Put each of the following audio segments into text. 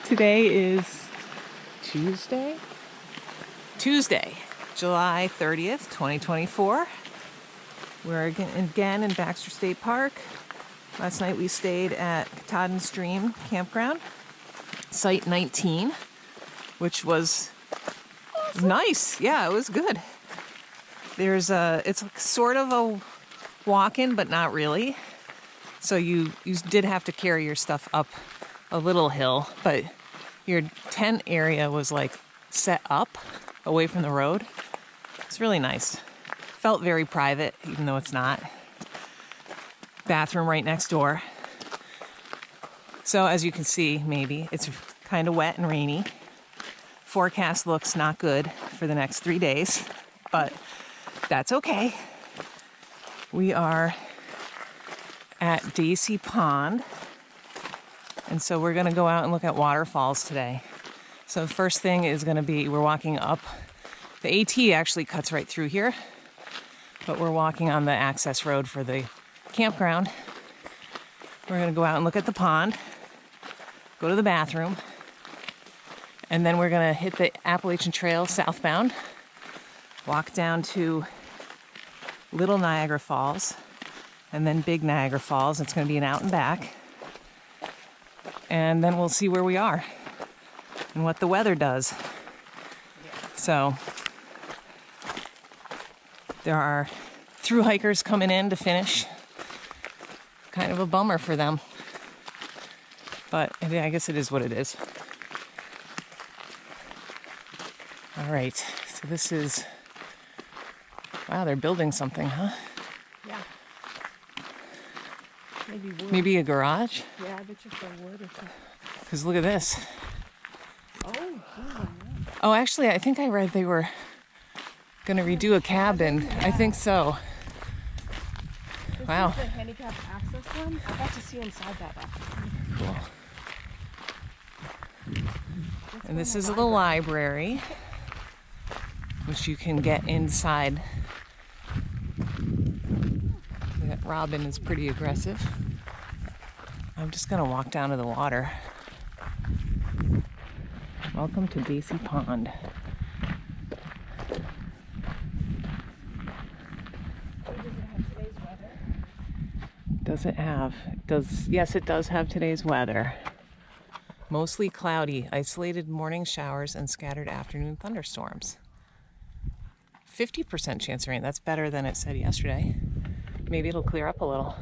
Today is Tuesday, July 30th, 2024. We're again in Baxter State Park. Last night we stayed at Katahdin Stream Campground, Site 19, which was nice. Yeah, it was good. It's sort of a walk-in, but not really. So you did have to carry your stuff up a little hill, but your tent area was like set up away from the road. It's really nice. Felt very private, even though it's not. Bathroom right next door. So as you can see, maybe it's kind of wet and rainy. Forecast looks not good for the next 3 days, but that's okay. We are at Daisy Pond, and so we're going to go out and look at waterfalls today. So the first thing is going to be, we're walking up. The AT actually cuts right through here, but we're walking on the access road for the campground. We're going to go out and look at the pond, go to the bathroom, and then we're going to hit the Appalachian Trail southbound, walk down to Little Niagara Falls, and then Big Niagara Falls. It's going to be an out and back. And then we'll see where we are and what the weather does. So there are thru hikers coming in to finish. Kind of a bummer for them, but I guess it is what it is. All right, so this is, wow, they're building something, huh? Yeah. Maybe wood. Maybe a garage? Yeah, I bet you for wood or something. Because look at this. Oh, yeah. Oh, actually, I think I read they were going to redo a cabin. Yeah. I think so. This Wow. is the handicap access one. I got to see inside that actually. Cool. And this is the library, which you can get inside. That robin is pretty aggressive. I'm just gonna walk down to the water. Welcome to Daisy Pond. Yes, it does have today's weather. Mostly cloudy, isolated morning showers, and scattered afternoon thunderstorms. 50% chance of rain. That's better than it said yesterday. Maybe it'll clear up a little.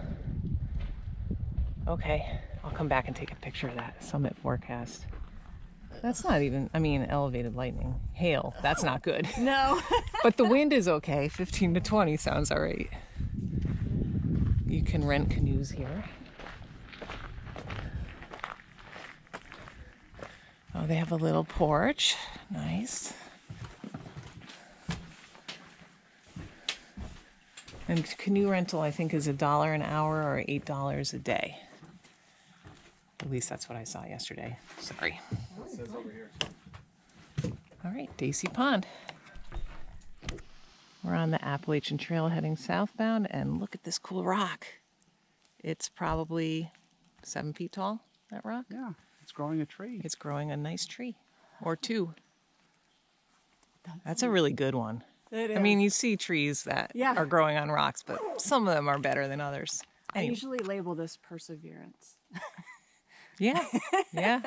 Okay, I'll come back and take a picture of that summit forecast. That's not even, elevated lightning. Hail, that's not good. No. But the wind is okay. 15 to 20 sounds all right. You can rent canoes here. Oh, they have a little porch. Nice. And canoe rental, I think, is $1 an hour or $8 a day. At least that's what I saw yesterday. Sorry. It says over here. All right, Daisy Pond. We're on the Appalachian Trail heading southbound, and look at this cool rock. It's probably 7 feet tall, that rock? Yeah, it's growing a tree. It's growing a nice tree, or two. That's a really good one. It is. I mean, you see trees that Yeah. are growing on rocks, but some of them are better than others. I Anyway. usually label this perseverance. Yeah, yeah.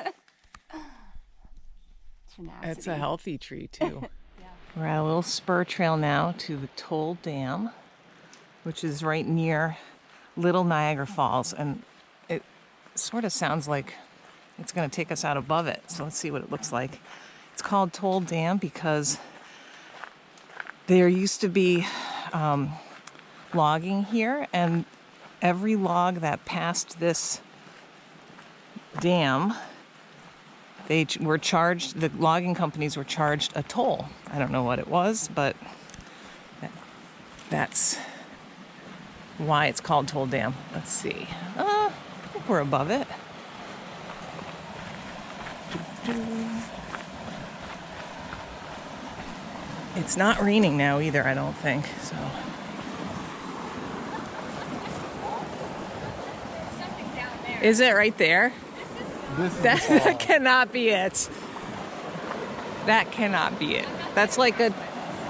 Tenacity. It's a healthy tree, too. Yeah. We're at a little spur trail now to the Toll Dam, which is right near Little Niagara Falls. And it sort of sounds like it's going to take us out above it. So let's see what it looks like. It's called Toll Dam because there used to be logging here, and every log that passed this dam, they were charged, the logging companies were charged a toll. I don't know what it was, but that's why it's called Toll Dam. Let's see. I think we're above it. It's not raining now either, I don't think, so. Is it right there? This is That, the fall. that cannot be it. That cannot be it. That's like a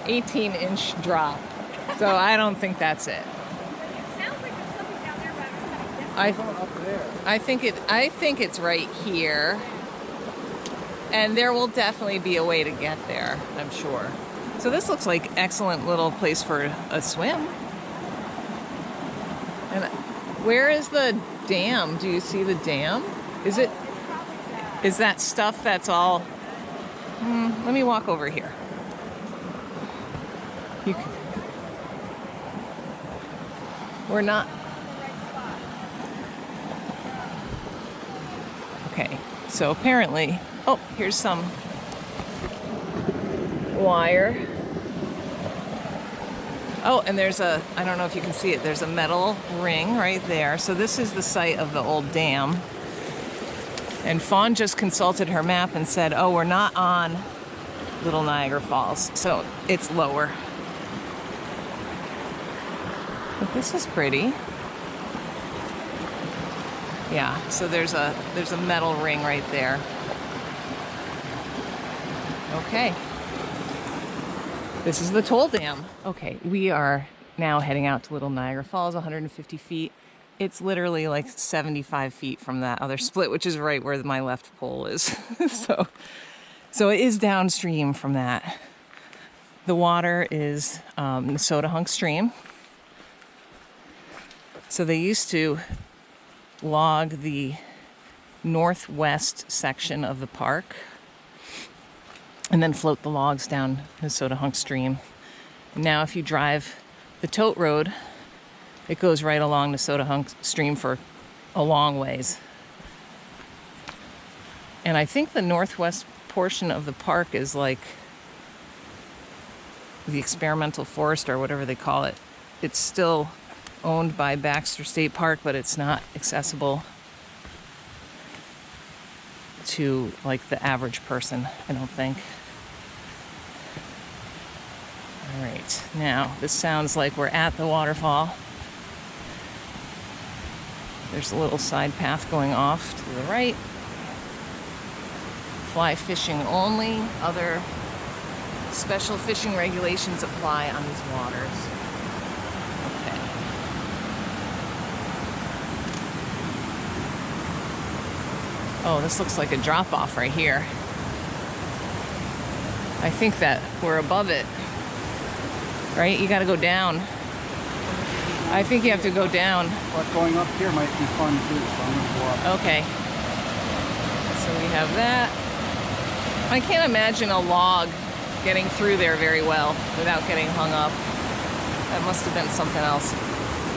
18-inch drop. So I don't think that's it. Sounds like there's something down there, but I Going up there. I think it's right here. And there will definitely be a way to get there, I'm sure. So this looks like excellent little place for a swim. And where is the dam? Do you see the dam? Is that stuff that's all... let me walk over here. We're not... Okay, so apparently... Oh, here's some wire. Oh, and there's a... I don't know if you can see it. There's a metal ring right there. So this is the site of the old dam. And Fawn just consulted her map and said, oh, we're not on Little Niagara Falls, so it's lower. But this is pretty. Yeah, so there's a metal ring right there. Okay. This is the toll dam. Okay, we are now heading out to Little Niagara Falls, 150 feet. It's literally like 75 feet from that other split, which is right where my left pole is. So it is downstream from that. The water is Nesodahunk Stream. So they used to log the northwest section of the park and then float the logs down Nesodahunk Stream. Now if you drive the tote road, it goes right along Nesodahunk Stream for a long ways. And I think the northwest portion of the park is like the experimental forest or whatever they call it. It's still owned by Baxter State Park, but it's not accessible to like the average person, I don't think. All right, now this sounds like we're at the waterfall. There's a little side path going off to the right. Fly fishing only. Other special fishing regulations apply on these waters. Okay. Oh, this looks like a drop-off right here. I think that we're above it. Right? You gotta go down. I think you have to go down. But going up here might be fun too, so I'm gonna go up. Okay. So we have that. I can't imagine a log getting through there very well without getting hung up. That must have been something else.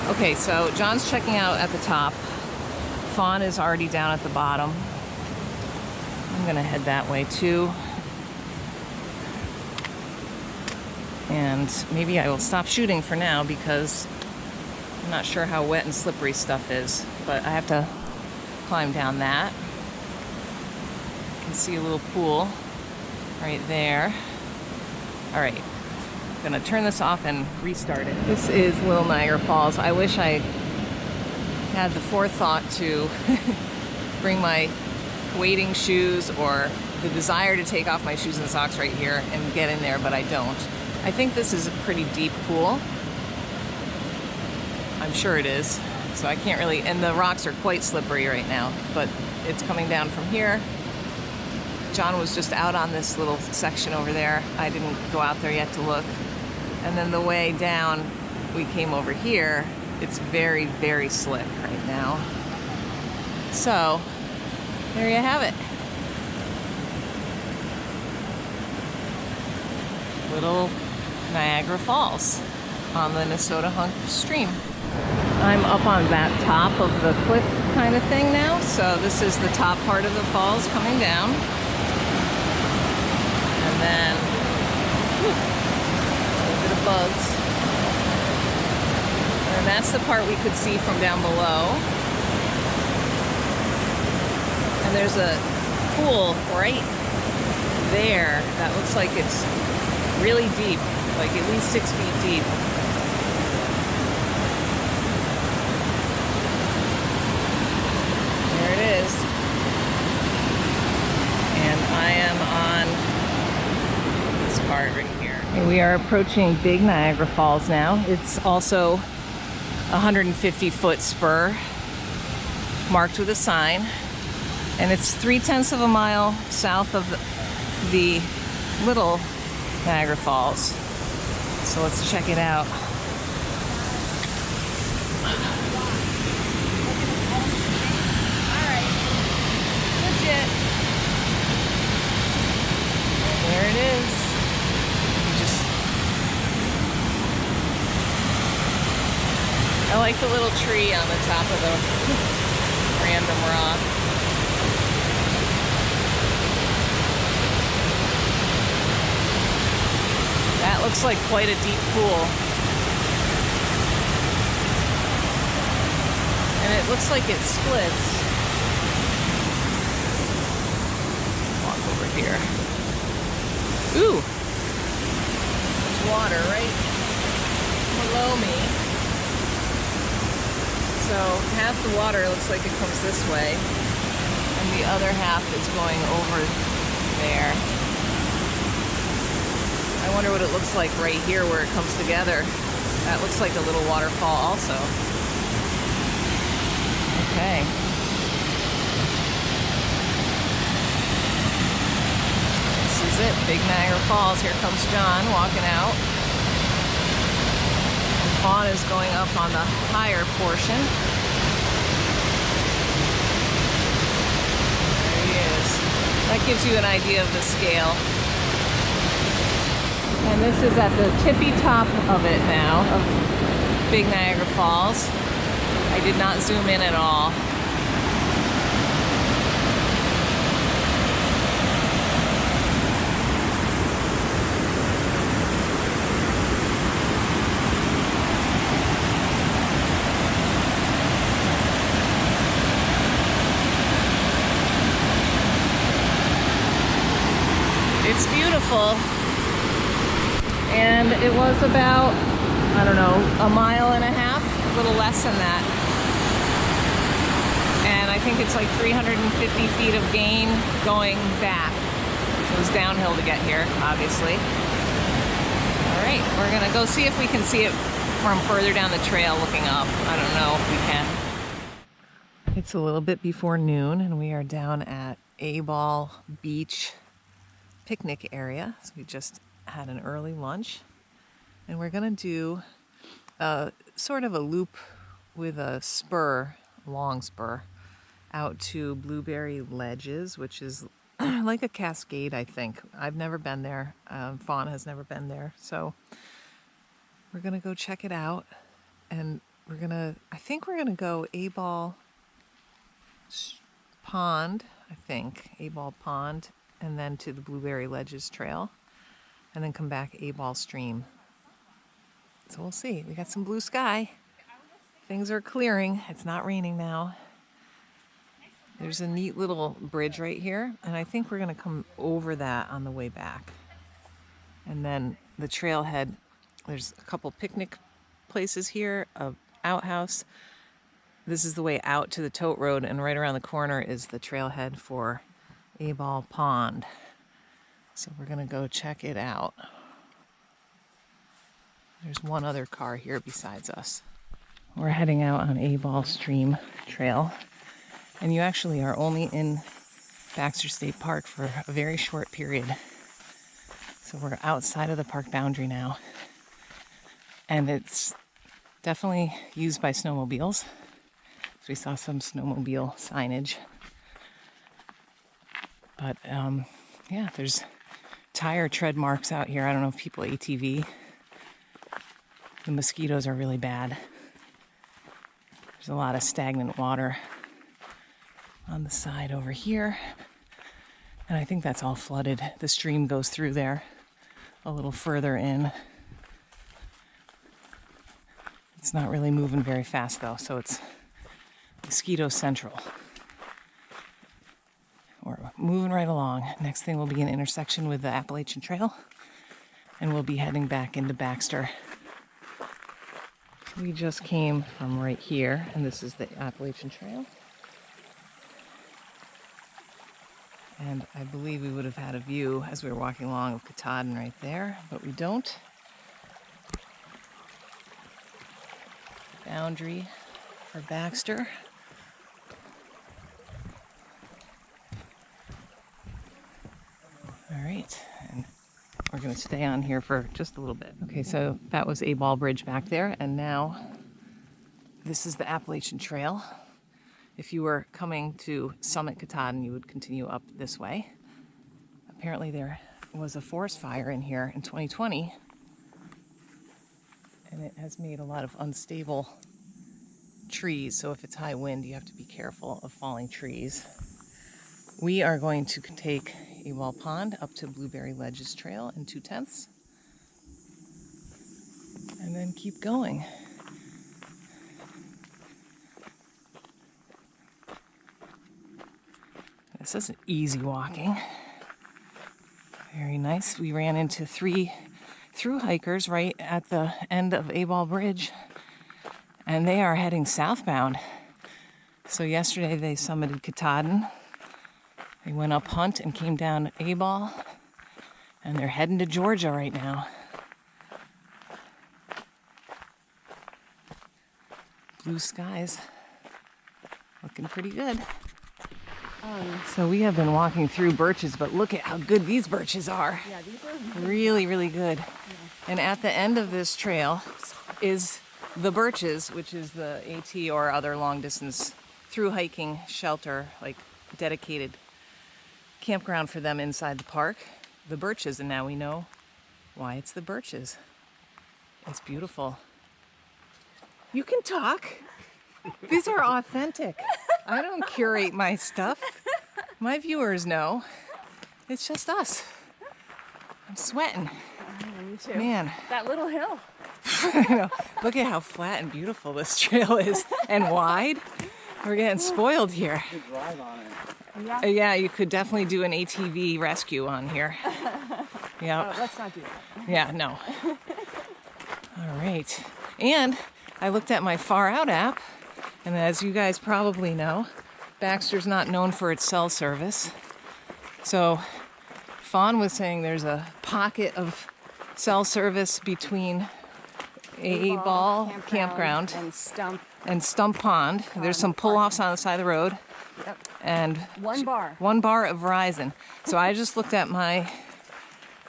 Okay, so John's checking out at the top. Fawn is already down at the bottom. I'm gonna head that way too. And maybe I will stop shooting for now because I'm not sure how wet and slippery stuff is, but I have to climb down that. You can see a little pool right there. All right, I'm gonna turn this off and restart it. This is Little Niagara Falls. I wish I had the forethought to bring my wading shoes or the desire to take off my shoes and socks right here and get in there, but I don't. I think this is a pretty deep pool. I'm sure it is. So I can't really, and the rocks are quite slippery right now, but it's coming down from here. John was just out on this little section over there. I didn't go out there yet to look. And then the way down, we came over here. It's very, very slick right now. So, there you have it. Little Niagara Falls on the Nesodahunk Stream. I'm up on that top of the cliff kind of thing now. So this is the top part of the falls coming down. And then, a bit of bugs. And that's the part we could see from down below. And there's a pool right there that looks like it's really deep, like at least 6 feet deep. There it is. Okay, we are approaching Big Niagara Falls now. It's also a 150-foot spur marked with a sign, and it's 3/10 of a mile south of the Little Niagara Falls. So let's check it out. Legit. There it is. I like the little tree on the top of the random rock. That looks like quite a deep pool. And it looks like it splits. Walk over here. Ooh! There's water right below me. So half the water looks like it comes this way, and the other half is going over there. I wonder what it looks like right here where it comes together. That looks like a little waterfall also. Okay. This is it, Big Niagara Falls. Here comes John walking out. Fawn is going up on the higher portion. There he is. That gives you an idea of the scale. And this is at the tippy top of it now, of Big Niagara Falls. I did not zoom in at all. It's beautiful, and it was about, I don't know, a mile and a half, a little less than that. And I think it's like 350 feet of gain going back. It was downhill to get here, obviously. All right, we're gonna go see if we can see it from further down the trail looking up. I don't know if we can. It's a little bit before noon, and we are down at Aball Beach picnic area. So we just had an early lunch, and we're gonna do sort of a loop with a spur, long spur, out to Blueberry Ledges, which is like a cascade, I think. I've never been there. Fawn has never been there, so we're gonna go check it out, and I think we're gonna go Aball Pond, Aball Pond, and then to the Blueberry Ledges Trail, and then come back Aball Stream. So we'll see. We got some blue sky. Things are clearing. It's not raining now. There's a neat little bridge right here, and I think we're gonna come over that on the way back. And then the trailhead, there's a couple picnic places here, a outhouse. This is the way out to the tote road, and right around the corner is the trailhead for Aball Pond. So we're gonna go check it out. There's one other car here besides us. We're heading out on Aball Stream Trail, and you actually are only in Baxter State Park for a very short period. So we're outside of the park boundary now, and it's definitely used by snowmobiles. So we saw some snowmobile signage. But yeah, there's tire tread marks out here. I don't know if people ATV. The mosquitoes are really bad. There's a lot of stagnant water on the side over here. And I think that's all flooded. The stream goes through there a little further in. It's not really moving very fast though, so it's mosquito central. We're moving right along. Next thing will be an intersection with the Appalachian Trail, and we'll be heading back into Baxter. We just came from right here, and this is the Appalachian Trail. And I believe we would have had a view as we were walking along of Katahdin right there, but we don't. Boundary for Baxter. All right, and we're going to stay on here for just a little bit. Okay, so that was Aball Bridge back there, and now this is the Appalachian Trail. If you were coming to Summit Katahdin, you would continue up this way. Apparently there was a forest fire in here in 2020, and it has made a lot of unstable trees, so if it's high wind, you have to be careful of falling trees. We are going to take Abal Pond up to Blueberry Ledges Trail in 2/10, and then keep going. This isn't easy walking. Very nice. We ran into 3 through hikers right at the end of Aball Bridge, and they are heading southbound. So yesterday they summited Katahdin. They went up Hunt and came down Abal, and they're heading to Georgia right now. Blue skies. Looking pretty good. So we have been walking through Birches, but look at how good these birches are. Yeah, these are Really, really good. Yeah. And at the end of this trail is the Birches, which is the AT or other long distance through hiking shelter, like dedicated campground for them inside the park. The Birches, and now we know why it's the Birches. It's beautiful. You can talk. These are authentic. I don't curate my stuff. My viewers know. It's just us. I'm sweating. me too. Man. That little hill. I know. Look at how flat and beautiful this trail is and wide. We're getting spoiled here. You could drive on it. Yeah. Yeah, you could definitely do an ATV rescue on here. Yeah. Let's not do that. Yeah, no. All right. And I looked at my Far Out app, and as you guys probably know, Baxter's not known for its cell service. So Fawn was saying there's a pocket of cell service between Abal campground and Stump Pond. There's some pull-offs on the side of the road. Yep. And one bar of Verizon. So I just looked at my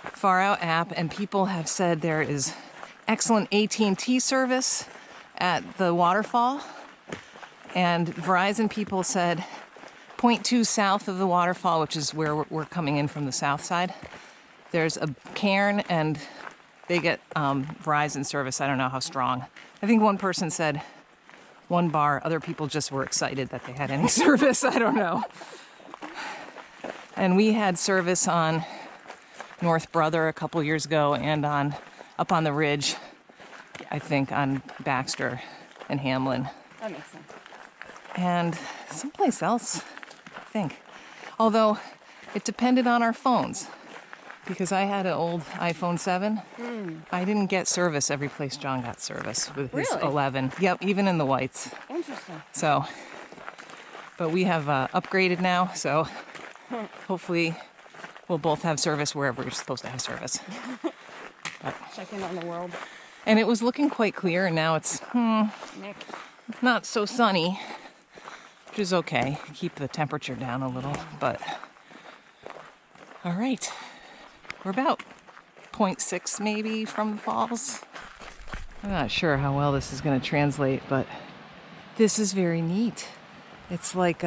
Far Out app, and people have said there is excellent AT&T service at the waterfall. And Verizon people said 0.2 south of the waterfall, which is where we're coming in from the south side, there's a cairn, and they get Verizon service. I don't know how strong. I think one person said 1 bar. Other people just were excited that they had any service. I don't know. And we had service on North Brother a couple years ago, and up on the ridge, I think, on Baxter and Hamlin. That makes sense. And someplace else, I think. Although it depended on our phones, because I had an old iPhone 7. I didn't get service every place John got service with his Really? 11. Yep, even in the whites. Interesting. So, but we have upgraded now, so hopefully we'll both have service wherever you're supposed to have service. Check in on the world. And it was looking quite clear, and now it's Nick. not so sunny, which is okay. Keep the temperature down a little, but all right. We're about 0.6 maybe from the falls. I'm not sure how well this is going to translate, but this is very neat. It's like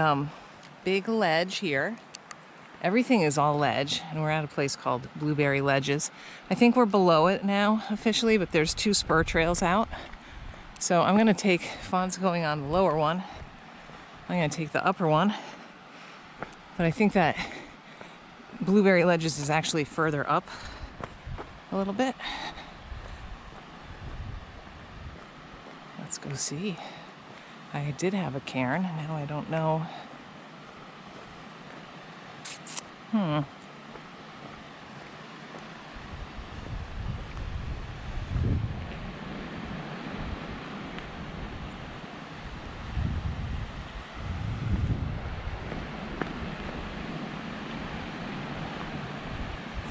big ledge here. Everything is all ledge, and we're at a place called Blueberry Ledges. I think we're below it now officially, but there's 2 spur trails out. So I'm going to take, Fawn's going on the lower one. I'm going to take the upper one. But I think that Blueberry Ledges is actually further up a little bit. Let's go see. I did have a cairn, now I don't know.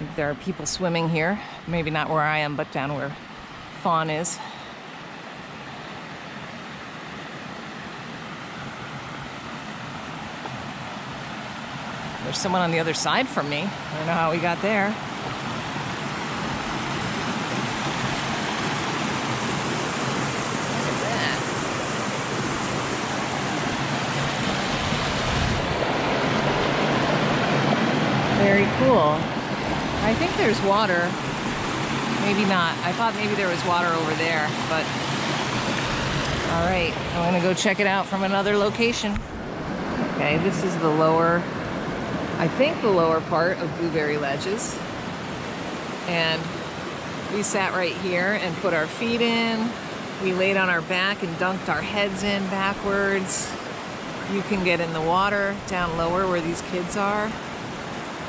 think there are people swimming here. Maybe not where I am, but down where Fawn is. There's someone on the other side from me. I don't know how we got there. Look at that. Very cool. I think there's water. Maybe not. I thought maybe there was water over there, but all right, I'm gonna go check it out from another location. Okay, this is the lower, I think the lower part of Blueberry Ledges. And we sat right here and put our feet in. We laid on our back and dunked our heads in backwards. You can get in the water down lower where these kids are.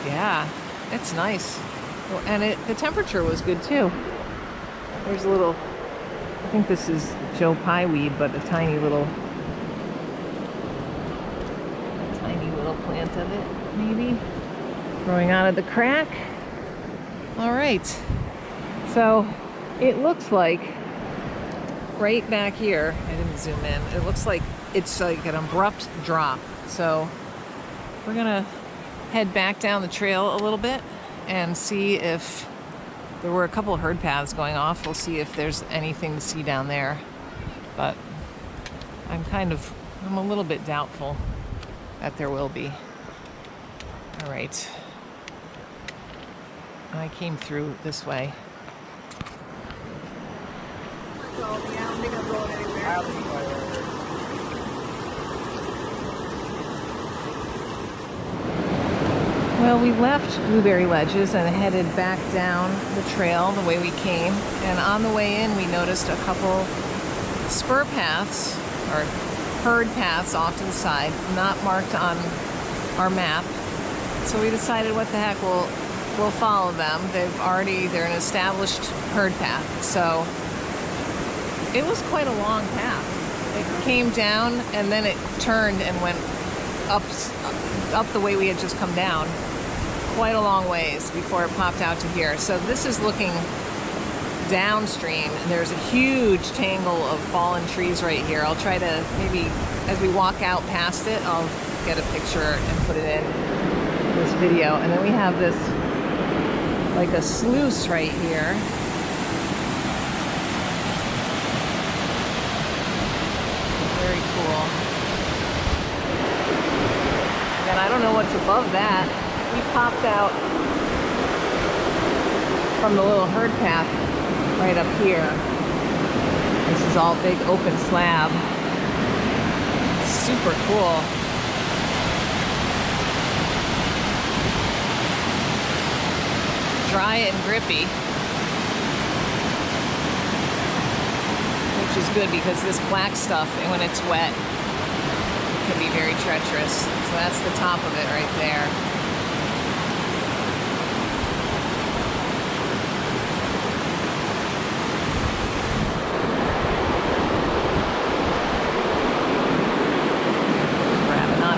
Yeah, it's nice. Well, and the temperature was good too. There's a little, I think this is Joe Pye weed, but a tiny little plant of it, maybe, growing out of the crack. All right, so it looks like right back here, I didn't zoom in, it looks like it's like an abrupt drop. So we're gonna head back down the trail a little bit and see if there were a couple of herd paths going off. We'll see if there's anything to see down there, but I'm a little bit doubtful that there will be. All right, I came through this way. Well, we left Blueberry Ledges and headed back down the trail the way we came. And on the way in, we noticed a couple spur paths, or herd paths off to the side, not marked on our map. So we decided, what the heck, we'll follow them. They're an established herd path. So it was quite a long path. It came down and then it turned and went up the way we had just come down. Quite a long ways before it popped out to here. So this is looking downstream, and there's a huge tangle of fallen trees right here. I'll try to, maybe as we walk out past it, I'll get a picture and put it in this video. And then we have this, like a sluice right here. Very cool. And I don't know what's above that. We popped out from the little herd path right up here. This is all big open slab. Super cool. Dry and grippy, which is good because this black stuff, and when it's wet, it can be very treacherous. So that's the top of it right there.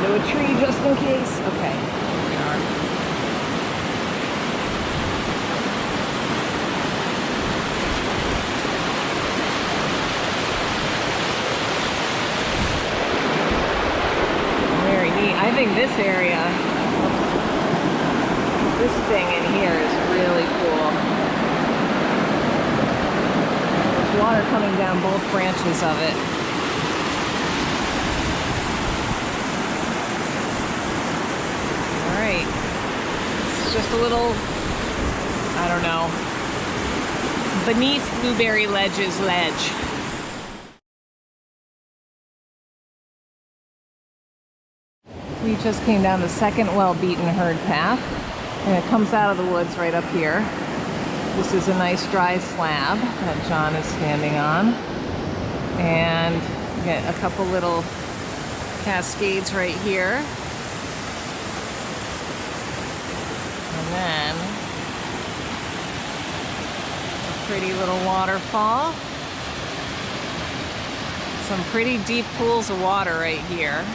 A tree just in case. Okay, here we are. Very neat. I think this area, this thing in here is really cool. There's water coming down both branches of it. It's just a little, I don't know, beneath Blueberry Ledges ledge. We just came down the second well-beaten herd path, and it comes out of the woods right up here. This is a nice dry slab that John is standing on, and you get a couple little cascades right here. And then a pretty little waterfall. Some pretty deep pools of water right here.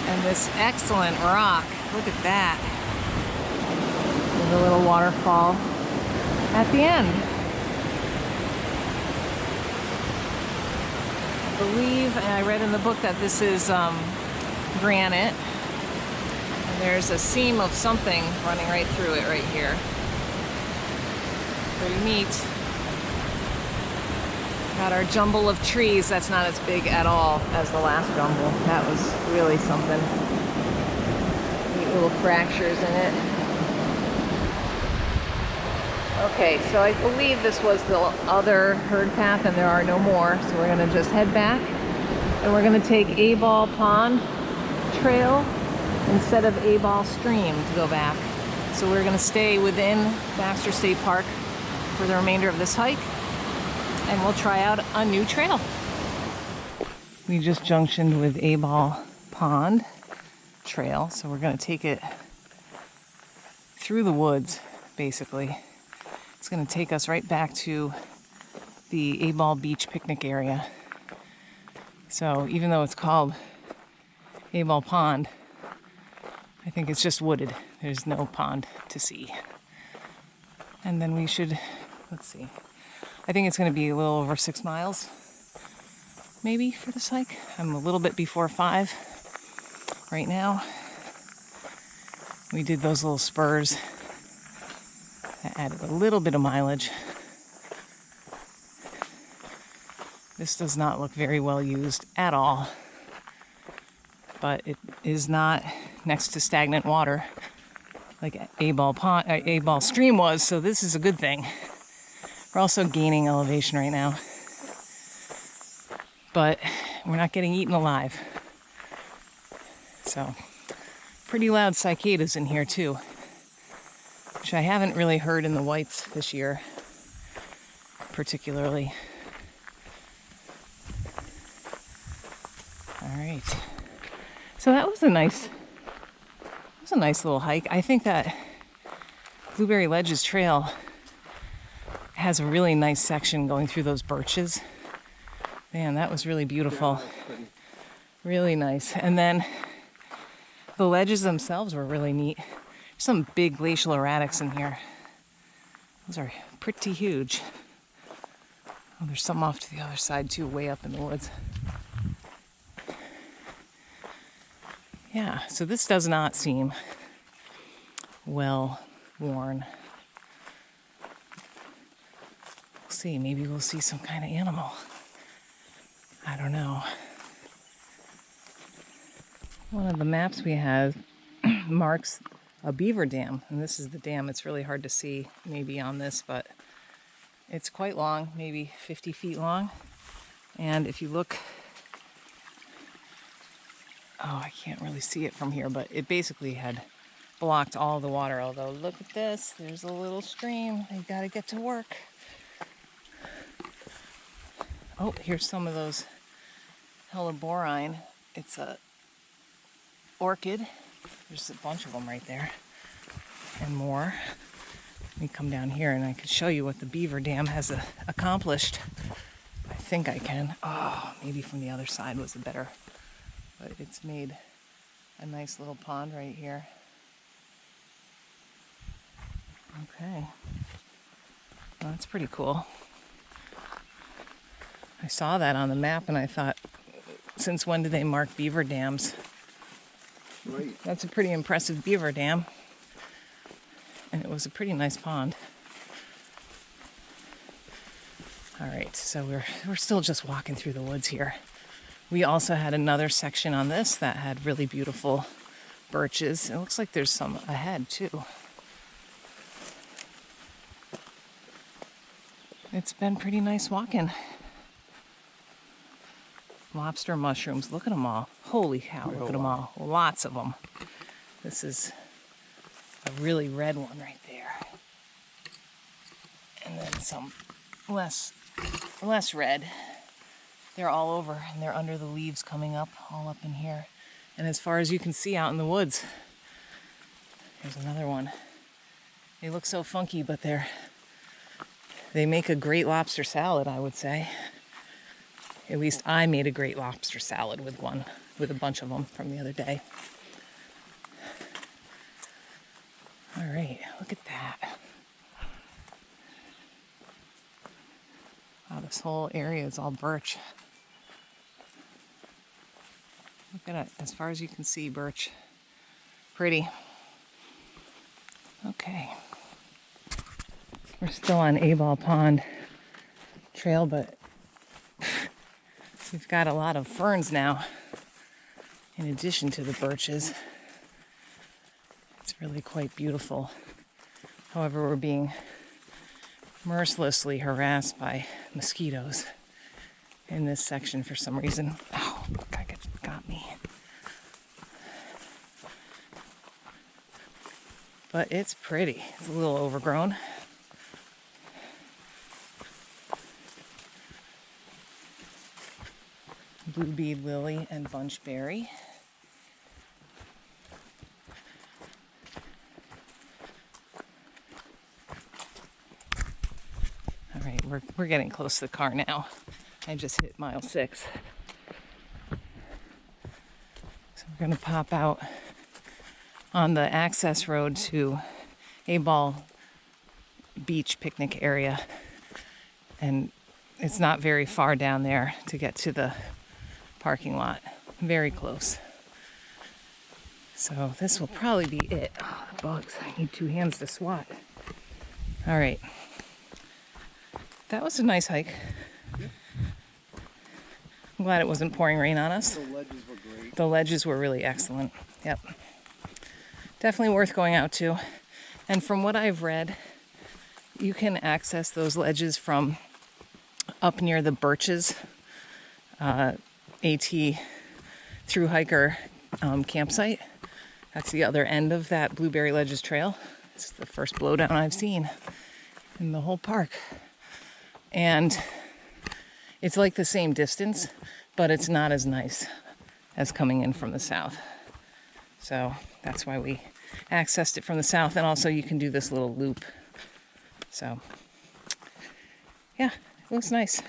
And this excellent rock. Look at that. There's a little waterfall at the end. I believe, and I read in the book that this is granite. And there's a seam of something running right through it right here. Pretty neat. Got our jumble of trees. That's not as big at all as the last jumble. That was really something. Neat little fractures in it. Okay, so I believe this was the other herd path and there are no more. So we're gonna just head back and we're gonna take Aball Pond Trail instead of Aball Stream to go back. So we're gonna stay within Baxter State Park for the remainder of this hike. And we'll try out a new trail. We just junctioned with Aball Pond Trail, so we're gonna take it through the woods, basically. It's gonna take us right back to the Aball Beach picnic area. So even though it's called Aball Pond, I think it's just wooded. There's no pond to see. And then we should, let's see. I think it's going to be a little over 6 miles, maybe, for this hike. I'm a little bit before 5 right now. We did those little spurs that added a little bit of mileage. This does not look very well used at all, but it is not next to stagnant water like Aball Stream was, so this is a good thing. We're also gaining elevation right now, but we're not getting eaten alive. So, pretty loud cicadas in here too, which I haven't really heard in the whites this year, particularly. All right, so that was a nice little hike. I think that Blueberry Ledges Trail has a really nice section going through those birches. Man, that was really beautiful. Really nice. And then the ledges themselves were really neat. There's some big glacial erratics in here. Those are pretty huge. Oh, there's some off to the other side too, way up in the woods. Yeah, so this does not seem well worn. See, maybe we'll see some kind of animal. I don't know. One of the maps we have marks a beaver dam, and this is the dam. It's really hard to see maybe on this, but it's quite long, maybe 50 feet long. And if you look, oh, I can't really see it from here, but it basically had blocked all the water. Although look at this, there's a little stream. They gotta get to work. Oh, here's some of those helleborine. It's a orchid. There's a bunch of them right there. And more. Let me come down here and I can show you what the beaver dam has accomplished. I think I can. Oh, maybe from the other side was a better. But it's made a nice little pond right here. Okay. Well, that's pretty cool. I saw that on the map and I thought, since when do they mark beaver dams? Right. That's a pretty impressive beaver dam. And it was a pretty nice pond. All right, so we're still just walking through the woods here. We also had another section on this that had really beautiful birches. It looks like there's some ahead too. It's been pretty nice walking. Lobster mushrooms, look at them all. Holy cow, look at them all. Lots of them. This is a really red one right there. And then some less red. They're all over and they're under the leaves coming up, all up in here. And as far as you can see out in the woods, there's another one. They look so funky, but they make a great lobster salad, I would say. At least I made a great lobster salad with a bunch of them from the other day. All All right, look at that. Wow, this whole area is all birch. Look at it, as far as you can see, birch. Pretty. Okay. We're still on Aball Pond Trail, but we've got a lot of ferns now, in addition to the birches. It's really quite beautiful. However, we're being mercilessly harassed by mosquitoes in this section for some reason. Oh, look, got me. But it's pretty. It's a little overgrown. Blue bead lily and bunchberry. All right, we're getting close to the car now. I just hit mile 6. So we're gonna pop out on the access road to Aball Beach picnic area. And it's not very far down there to get to the parking lot. Very close. So this will probably be it. Oh, the bugs. I need 2 hands to swat. All right. That was a nice hike. I'm glad it wasn't pouring rain on us. The ledges were great. The ledges were really excellent. Yep. Definitely worth going out to. And from what I've read, you can access those ledges from up near the Birches AT through hiker campsite. That's the other end of that Blueberry Ledges Trail. It's the first blowdown I've seen in the whole park. And it's like the same distance, but it's not as nice as coming in from the south. So that's why we accessed it from the south. And also you can do this little loop. So yeah, it looks nice.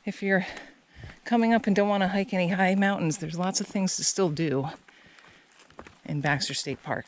If you're coming up and don't want to hike any high mountains, there's lots of things to still do in Baxter State Park.